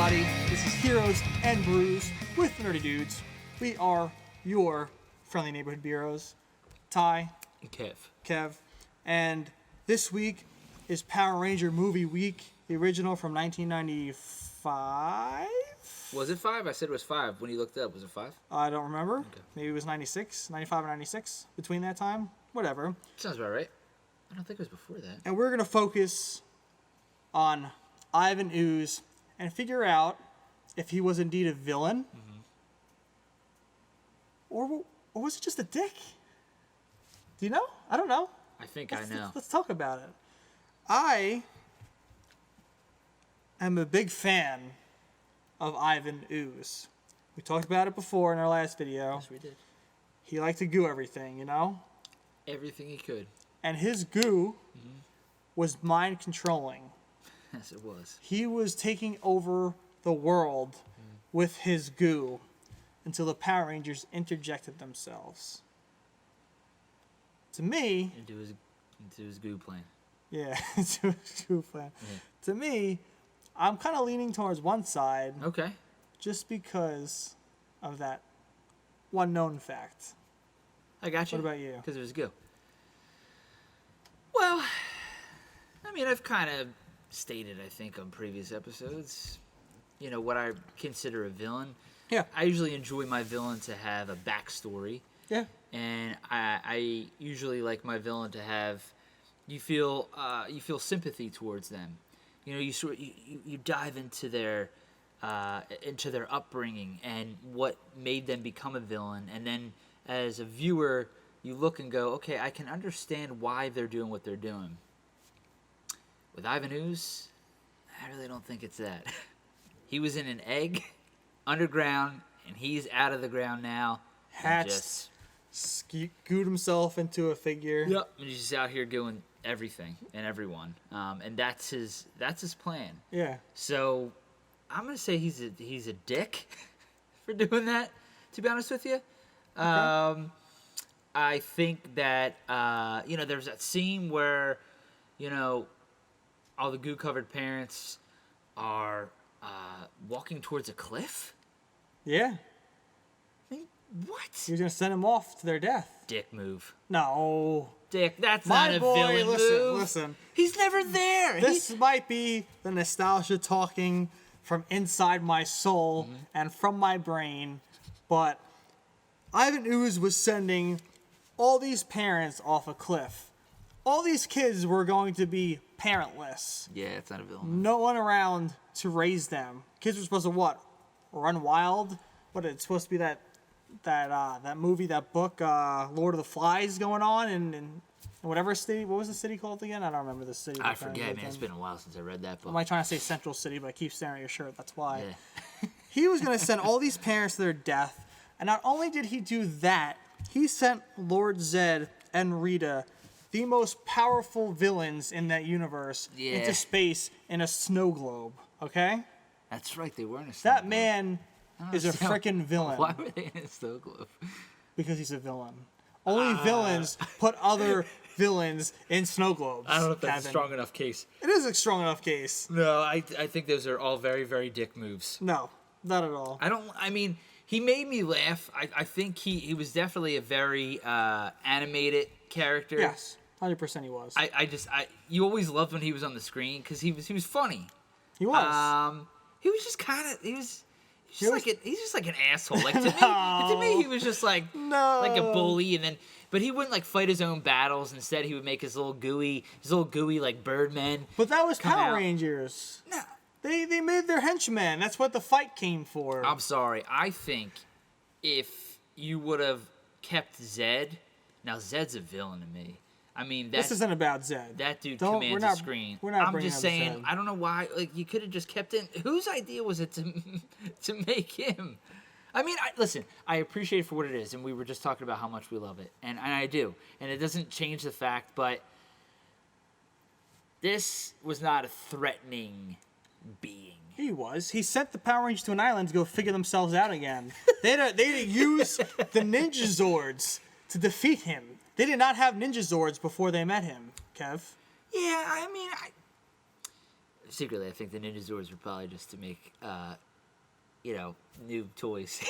everybody. This is Heroes and Brews with Nerdy Dudes. We are your friendly neighborhood Beeroes, Ty and Kev. And this week is Power Ranger Movie Week, the original from 1995? Was it 5? I said it was 5. When you looked it up, was it 5? I don't remember. Okay. Maybe it was 96, 95 or 96, between that time. Whatever. Sounds about right. I don't think it was before that. And we're going to focus on Ivan Ooze and figure out if he was indeed a villain, or was it just a dick? Do you know? I don't know. I think I know. Let's talk about it. I am a big fan of Ivan Ooze. We talked about it before in our last video. Yes, we did. He liked to goo everything, you know? Everything he could. And his goo was mind controlling. Yes, it was. He was taking over the world with his goo until the Power Rangers interjected themselves. To me... Into his goo plan. Yeah, into his goo plan. Yeah. To me, I'm kind of leaning towards one side. Okay. Just because of that one known fact. I got you. What about you? Because it was goo. Well, I mean, I've kind of stated, I think, on previous episodes, you know, what I consider a villain. Yeah. I usually enjoy my villain to have a backstory. Yeah. And I usually like my villain to have, you feel sympathy towards them. You know, you dive into their upbringing and what made them become a villain, and then as a viewer, you look and go, okay, I can understand why they're doing what they're doing. With Ivan Ooze, I really don't think it's that. He was in an egg, underground, and he's out of the ground now. Hatched, gooed himself into a figure. Yep. And he's just out here doing everything and everyone. And that's his plan. Yeah. So I'm gonna say he's a dick for doing that, to be honest with you. Okay. I think that you know, there's that scene where, you know, all the goo-covered parents are walking towards a cliff. Yeah. I mean, what? He was going to send them off to their death. Dick move. No. Dick, that's My not a boy, villain move. Listen. He's never there. This might be the nostalgia talking from inside my soul and from my brain, but Ivan Ooze was sending all these parents off a cliff. All these kids were going to be parentless. Yeah, it's not a villain. No one around to raise them. Kids were supposed to what? Run wild? What, it's supposed to be that movie, that book, Lord of the Flies going on in whatever city. What was the city called again? I don't remember the city. I forget, man. It's been a while since I read that book. Am I trying to say Central City, but I keep staring at your shirt. That's why. Yeah. He was going to send all these parents to their death. And not only did he do that, he sent Lord Zed and Rita, the most powerful villains in that universe, into space in a snow globe. Okay? That's right, they were in a snow That globe. man is a freaking villain. Why were they in a snow globe? Because he's a villain. Only villains put other villains in snow globes. I don't know if that's Kevin. a strong enough case. It is a strong enough case. No, I think those are all very, very dick moves. No, not at all. I mean, he made me laugh. I think he was definitely a very animated character. Yes, 100% he was. You always loved when he was on the screen because he was funny. He was. He was just kind of he's just like an asshole. Like to me, he was just like like a bully, but he wouldn't like fight his own battles. Instead, he would make his little gooey like Birdmen. But that was Power out. Rangers. No. They made their henchmen. That's what the fight came for. I'm sorry. I think if you would have kept Zed, now Zed's a villain to me. I mean, this isn't about Zed. That dude commands the screen. I'm just saying, Zed. I don't know why. Like, you could have just kept in. Whose idea was it to make him? I mean, listen, I appreciate it for what it is, and we were just talking about how much we love it, and I do, and it doesn't change the fact, but this was not a threatening being. He was. He sent the Power Rangers to an island to go figure themselves out again. They had to use the Ninja Zords to defeat him. They did not have Ninja Zords before they met him, Kev. Yeah, I mean, secretly, I think the Ninja Zords were probably just to make, new toys.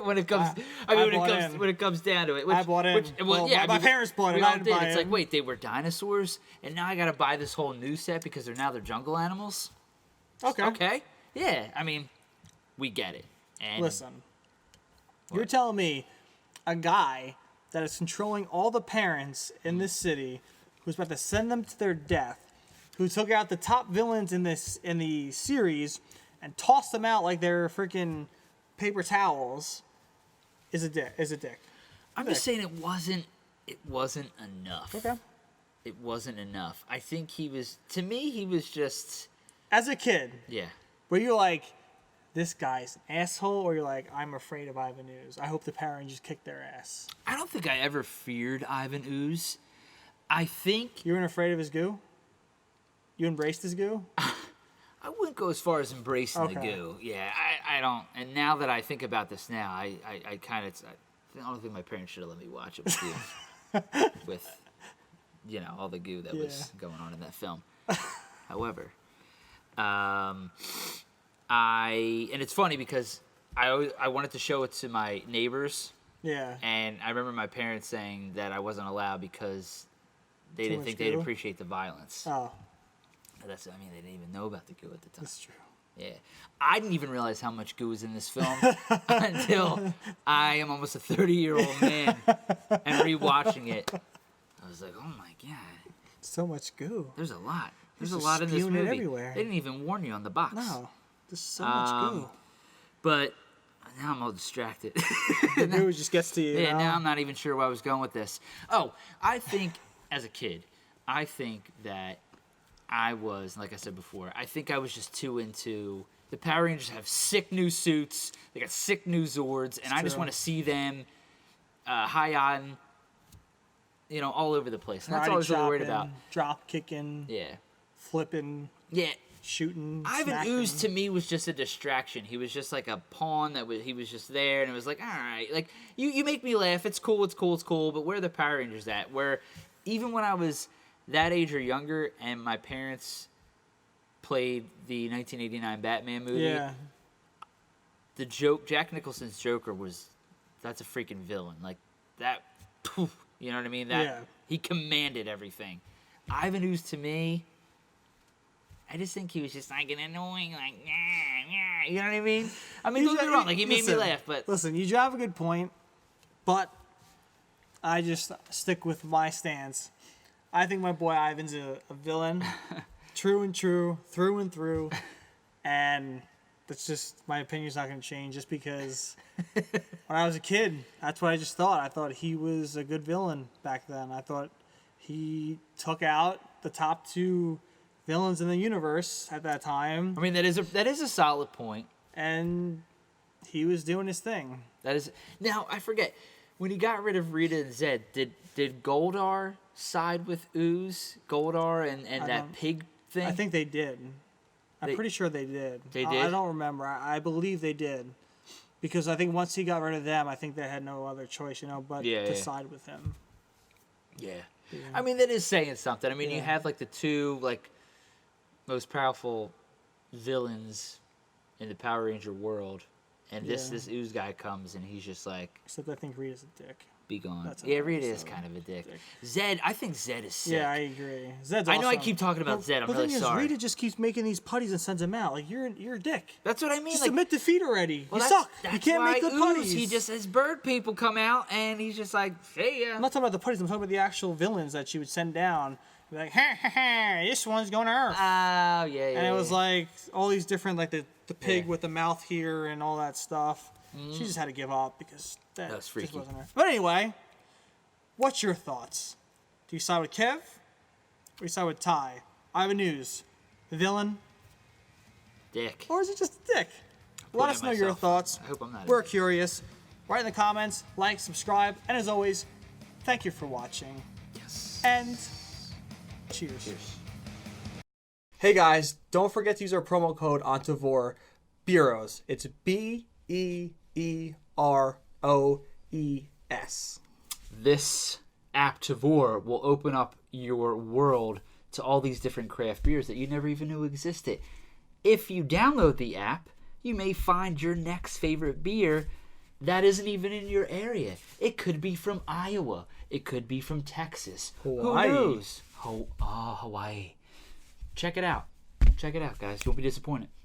when it comes, when it comes down to it. I bought in. My parents bought it. We all I didn't did. buy It's it. like, wait, they were dinosaurs, and now I got to buy this whole new set because they're jungle animals. Okay. Yeah, I mean, we get it. And Listen, you're telling me a guy that is controlling all the parents in this city, who's about to send them to their death, who took out the top villains in the series and tossed them out like they're freaking paper towels, is a dick. I'm just saying it wasn't enough. Okay. It wasn't enough. I think he was just, As a kid, yeah. were you like, this guy's an asshole, or you're like, I'm afraid of Ivan Ooze. I hope the Power Rangers kick their ass. I don't think I ever feared Ivan Ooze. I think You weren't afraid of his goo? You embraced his goo? I wouldn't go as far as embracing the Okay. goo. Yeah, I don't. And now that I think about this now, I kind of, I don't think my parents should have let me watch it with you. with, all the goo that was going on in that film. However, and it's funny because I wanted to show it to my neighbors. Yeah. And I remember my parents saying that I wasn't allowed because they Too didn't much think they'd goo? appreciate the violence. Oh, They didn't even know about the goo at the time. that's true. Yeah. I didn't even realize how much goo was in this film until I am almost a 30-year-old man and rewatching it. I was like, oh my God. So much goo. There's a lot. There's a just lot in this spewing it movie. everywhere. They didn't even warn you on the box. No, there's so much goo. But now I'm all distracted. The goo just gets to you. Yeah, you know? now I'm not even sure where I was going with this. Oh, I think as a kid, I think that I was, like I said before, I think I was just too into the Power Rangers have sick new suits, they got sick new Zords, and I just true. want to see them high on, all over the place. And that's all I was really worried about. Drop kicking, Yeah. flipping, Yeah. shooting. Ivan smacking. Ooze to me was just a distraction. He was just like a pawn he was just there, and it was like, all right, like you make me laugh. It's cool. But where are the Power Rangers at? Where even when I was that age or younger, and my parents played the 1989 Batman movie, Yeah. the Jack Nicholson's Joker that's a freaking villain. Like that, poof, you know what I mean? That he commanded everything. Ivan Ooze to me, I just think he was just like an annoying, like, you know what I mean? I mean, don't get me wrong, like he made me laugh, but Listen, you have a good point, but I just stick with my stance. I think my boy Ivan's a villain, true and through, and that's just, my opinion's not going to change just because when I was a kid, that's what I just thought. I thought he was a good villain back then. I thought he took out the top two villains in the universe at that time, I mean that is a solid point. and he was doing his thing. That is now I forget when he got rid of Rita and Zed. Did Goldar side with Ooze, Goldar, and that pig thing? I think they did. I'm pretty sure they did. They did? I don't remember. I believe they did. Because I think once he got rid of them, I think they had no other choice, but to side with him. Yeah. I mean, that is saying something. I mean, you have, like, the two, like, most powerful villains in the Power Ranger world, and this Ooze guy comes, and he's just like, Except I think Rita's a dick. be gone. That's Yeah, another Rita is episode. kind of a dick. Zed, I think Zed is sick. Yeah, I agree. Zed's I know I awesome. keep talking about Zed. I'm But really the thing sorry. is, Rita just keeps making these putties and sends them out. Like, you're a dick. That's what I mean. Just Like, submit defeat already. well, you that's- suck. You that's can't make why good Ooze, putties. He just has bird people come out, and he's just like, see ya. I'm not talking about the putties. I'm talking about the actual villains that she would send down. Be like, ha ha ha, this one's going to Earth. Oh, yeah. And it was like all these different, like the pig Yeah. with the mouth here and all that stuff. She just had to give up because that was just freaky. wasn't her. But anyway, what's your thoughts? Do you side with Kev or you side with Ty? Ivan Ooze, the villain, Dick. or is it just a dick? Let us know your myself. thoughts. I hope I'm not a We're dick. curious. Write in the comments, like, subscribe, and as always, thank you for watching. Yes. And cheers. Cheers. Hey guys, don't forget to use our promo code on Tavor, Beeroes. It's BEEROES. This app Tavor will open up your world to all these different craft beers that you never even knew existed. If you download the app, you may find your next favorite beer that isn't even in your area. It could be from Iowa. It could be from Texas. Hawaii. Who knows? Hawaii. Check it out. Check it out, guys. You won't be disappointed.